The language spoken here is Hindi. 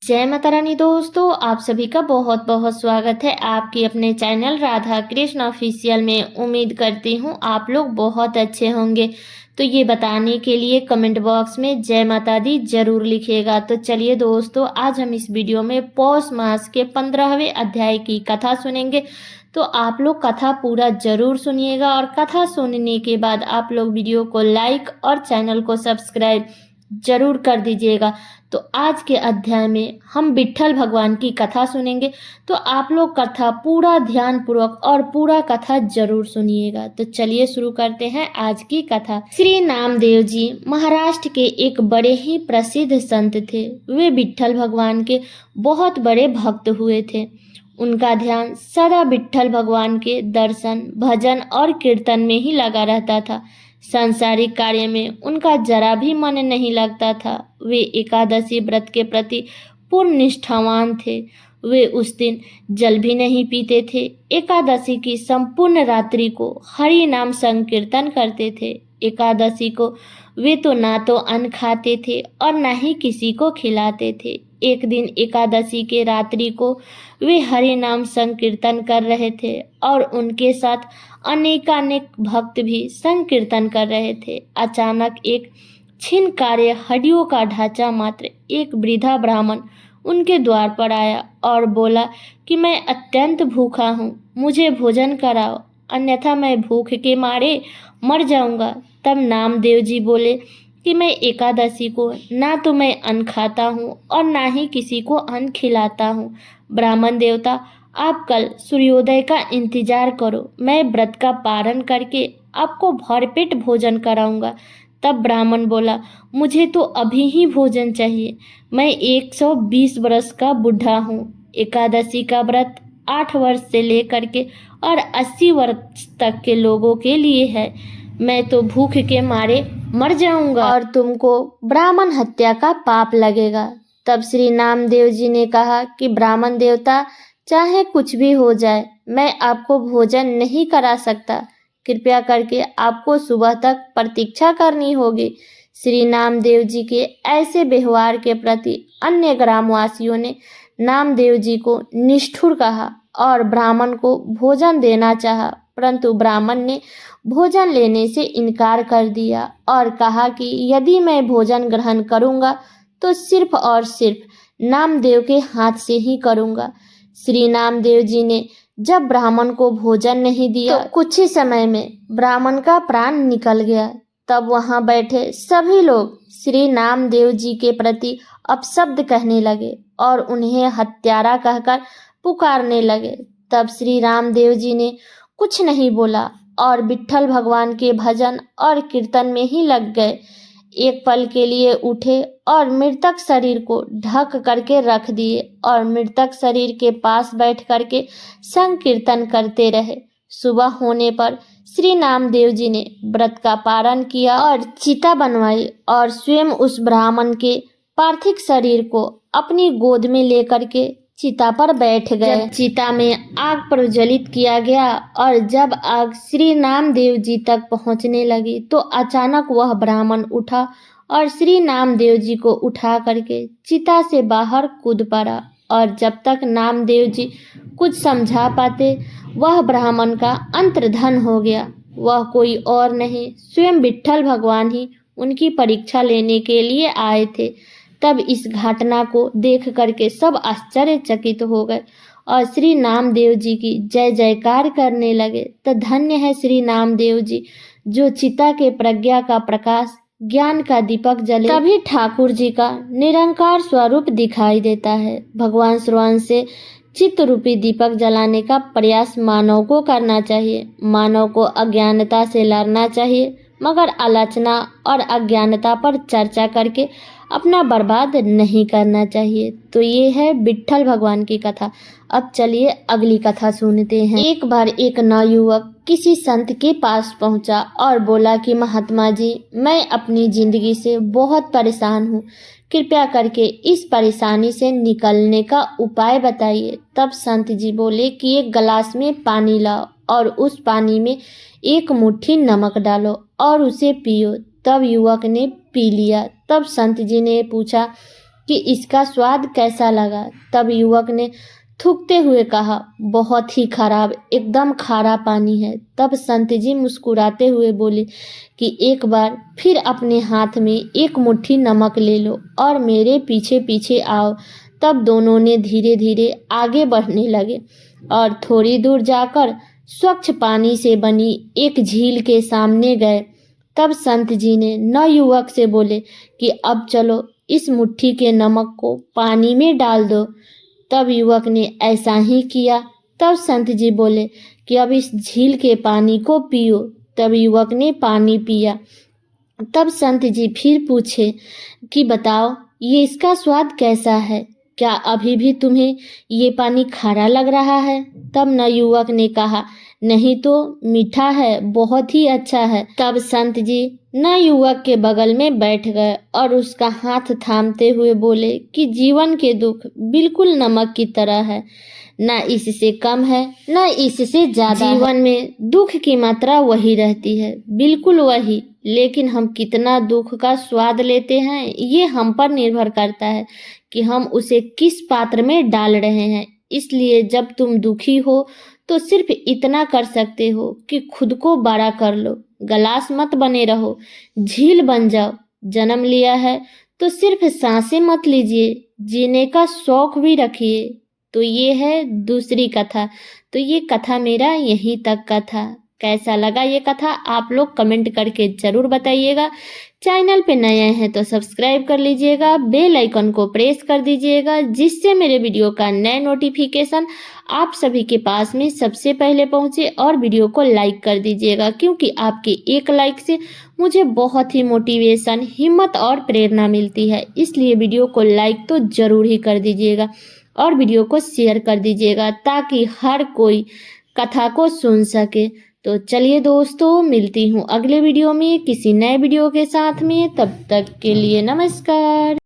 जय माता रानी दोस्तों, आप सभी का बहुत बहुत स्वागत है आपके अपने चैनल राधा कृष्ण ऑफिशियल में। उम्मीद करती हूँ आप लोग बहुत अच्छे होंगे। तो ये बताने के लिए कमेंट बॉक्स में जय माता दी जरूर लिखिएगा। तो चलिए दोस्तों, आज हम इस वीडियो में पौष मास के 15वें अध्याय की कथा सुनेंगे। तो आप लोग कथा पूरा जरूर सुनिएगा और कथा सुनने के बाद आप लोग वीडियो को लाइक और चैनल को सब्सक्राइब जरूर कर दीजिएगा। तो आज के अध्याय में हम विट्ठल भगवान की कथा सुनेंगे। तो आप लोग कथा पूरा ध्यान पूर्वक और पूरा कथा जरूर सुनिएगा। तो चलिए शुरू करते हैं आज की कथा। श्री नामदेव जी महाराष्ट्र के एक बड़े ही प्रसिद्ध संत थे। वे विट्ठल भगवान के बहुत बड़े भक्त हुए थे। उनका ध्यान सदा विट्ठल भगवान के दर्शन, भजन और कीर्तन में ही लगा रहता था। सांसारिक कार्य में उनका जरा भी मन नहीं लगता था। वे एकादशी व्रत के प्रति पूर्ण निष्ठावान थे। वे उस दिन जल भी नहीं पीते थे। एकादशी की संपूर्ण रात्रि को हरि नाम संकीर्तन करते थे। एकादशी को वे तो ना तो अन्न खाते थे और ना ही किसी को खिलाते थे। एक दिन एकादशी के रात्रि को वे हरि नाम संकीर्तन कर रहे थे और उनके साथ अनेकानेक भक्त भी संकीर्तन कर रहे थे। अचानक एक छिन्न कार्य हड्डियों का ढांचा मात्र एक वृद्धा ब्राह्मण उनके द्वार पर आया और बोला कि मैं अत्यंत भूखा हूँ, मुझे भोजन कराओ, अन्यथा मैं भूख के मारे मर जाऊंगा। तब नामदेव जी बोले कि मैं एकादशी को ना तो मैं अन्न खाता हूँ और ना ही किसी को अन्न खिलाता हूँ। ब्राह्मण देवता, आप कल सूर्योदय का इंतजार करो, मैं व्रत का पारण करके आपको भरपेट भोजन कराऊंगा। तब ब्राह्मण बोला, मुझे तो अभी ही भोजन चाहिए, मैं 120 वर्ष का बूढ़ा हूँ। एकादशी का व्रत 8 वर्ष से लेकर के और 80 वर्ष तक के लोगों के लिए है। मैं तो भूख के मारे मर जाऊंगा और तुमको ब्राह्मण हत्या का पाप लगेगा। तब श्री नामदेव जी ने कहा कि ब्राह्मण देवता, चाहे कुछ भी हो जाए, मैं आपको भोजन नहीं करा सकता। कृपया करके आपको सुबह तक प्रतीक्षा करनी होगी। श्री नामदेव जी के ऐसे व्यवहार के प्रति अन्य ग्रामवासियों ने नामदेव जी को निष्ठुर कहा और ब्राह्मण को भोजन देना चाहा, परंतु ब्राह्मण ने भोजन लेने से इनकार कर दिया और कहा कि यदि मैं भोजन ग्रहण करूंगा तो सिर्फ और सिर्फ नामदेव के हाथ से ही करूंगा। श्री नामदेव जी ने जब ब्राह्मण को भोजन नहीं दिया तो कुछ ही समय में ब्राह्मण का प्राण निकल गया। तब वहां बैठे सभी लोग श्री नामदेव जी के प्रति अपशब्द कहने लगे और उन्हें हत्यारा कहकर पुकारने लगे। तब श्री रामदेव जी ने कुछ नहीं बोला और विट्ठल भगवान के भजन और कीर्तन में ही लग गए। एक पल के लिए उठे और मृतक शरीर को ढक करके रख दिए और मृतक शरीर के पास बैठ करके संकीर्तन करते रहे। सुबह होने पर श्री नामदेव जी ने व्रत का पारण किया और चिता बनवाई और स्वयं उस ब्राह्मण के पार्थिव शरीर को अपनी गोद में लेकर के चिता पर बैठ गए। जब चिता में आग प्रज्वलित किया गया और जब आग श्री नामदेव जी तक पहुंचने लगी तो अचानक वह ब्राह्मण उठा और श्री नामदेव जी को उठा करके चिता से बाहर कूद पड़ा। और जब तक नामदेव जी कुछ समझा पाते, वह ब्राह्मण का अंतर्धन हो गया। वह कोई और नहीं, स्वयं विट्ठल भगवान ही उनकी परीक्षा लेने के लिए आए थे। तब इस घटना को देख करके सब आश्चर्यचकित हो गए और श्री नामदेव जी की जय जयकार करने लगे। तो धन्य है श्री नामदेव जी, जो चिता के प्रज्ञा का प्रकाश, ज्ञान का दीपक जले तभी ठाकुर जी का निरंकार स्वरूप दिखाई देता है। भगवान श्रवण से चित्त रूपी दीपक जलाने का प्रयास मानव को करना चाहिए। मानव को अज्ञानता से लड़ना चाहिए, मगर आलोचना और अज्ञानता पर चर्चा करके अपना बर्बाद नहीं करना चाहिए। तो ये है विट्ठल भगवान की कथा। अब चलिए अगली कथा सुनते हैं। एक बार एक नवयुवक किसी संत के पास पहुंचा और बोला कि महात्मा जी, मैं अपनी जिंदगी से बहुत परेशान हूँ, कृपया करके इस परेशानी से निकलने का उपाय बताइए। तब संत जी बोले कि एक गिलास में पानी लाओ और उस पानी में एक मुट्ठी नमक डालो और उसे पियो। तब युवक ने पी लिया। तब संत जी ने पूछा कि इसका स्वाद कैसा लगा। तब युवक ने थूकते हुए कहा, बहुत ही खराब, एकदम खारा पानी है। तब संत जी मुस्कुराते हुए बोले कि एक बार फिर अपने हाथ में एक मुट्ठी नमक ले लो और मेरे पीछे पीछे आओ। तब दोनों ने धीरे धीरे आगे बढ़ने लगे और थोड़ी दूर जाकर स्वच्छ पानी से बनी एक झील के सामने गए। तब संत जी ने नवयुवक से बोले कि अब चलो इस मुट्ठी के नमक को पानी में डाल दो। तब युवक ने ऐसा ही किया। तब संत जी बोले कि अब इस झील के पानी को पियो। तब युवक ने पानी पिया। तब संत जी फिर पूछे कि बताओ ये इसका स्वाद कैसा है, क्या अभी भी तुम्हें ये पानी खारा लग रहा है। तब नवयुवक ने कहा, नहीं तो मीठा है, बहुत ही अच्छा है। तब संत जी नवयुवक के बगल में बैठ गए और उसका हाथ थामते हुए बोले कि जीवन के दुख बिल्कुल नमक की तरह है, न इससे कम है न इससे ज्यादा। जीवन में दुख की मात्रा वही रहती है, बिल्कुल वही, लेकिन हम कितना दुख का स्वाद लेते हैं ये हम पर निर्भर करता है कि हम उसे किस पात्र में डाल रहे हैं। इसलिए जब तुम दुखी हो तो सिर्फ इतना कर सकते हो कि खुद को बड़ा कर लो, गलास मत बने रहो, झील बन जाओ। जन्म लिया है तो सिर्फ सांसें मत लीजिए, जीने का शौक भी रखिए। तो ये है दूसरी कथा। तो ये कथा मेरा यहीं तक का था। कैसा लगा ये कथा आप लोग कमेंट करके ज़रूर बताइएगा। चैनल पे नए हैं तो सब्सक्राइब कर लीजिएगा, बेल आइकन को प्रेस कर दीजिएगा, जिससे मेरे वीडियो का नए नोटिफिकेशन आप सभी के पास में सबसे पहले पहुंचे। और वीडियो को लाइक कर दीजिएगा, क्योंकि आपके एक लाइक से मुझे बहुत ही मोटिवेशन, हिम्मत और प्रेरणा मिलती है। इसलिए वीडियो को लाइक तो ज़रूर ही कर दीजिएगा और वीडियो को शेयर कर दीजिएगा ताकि हर कोई कथा को सुन सके। तो चलिए दोस्तों, मिलती हूँ अगले वीडियो में किसी नए वीडियो के साथ में। तब तक के लिए नमस्कार।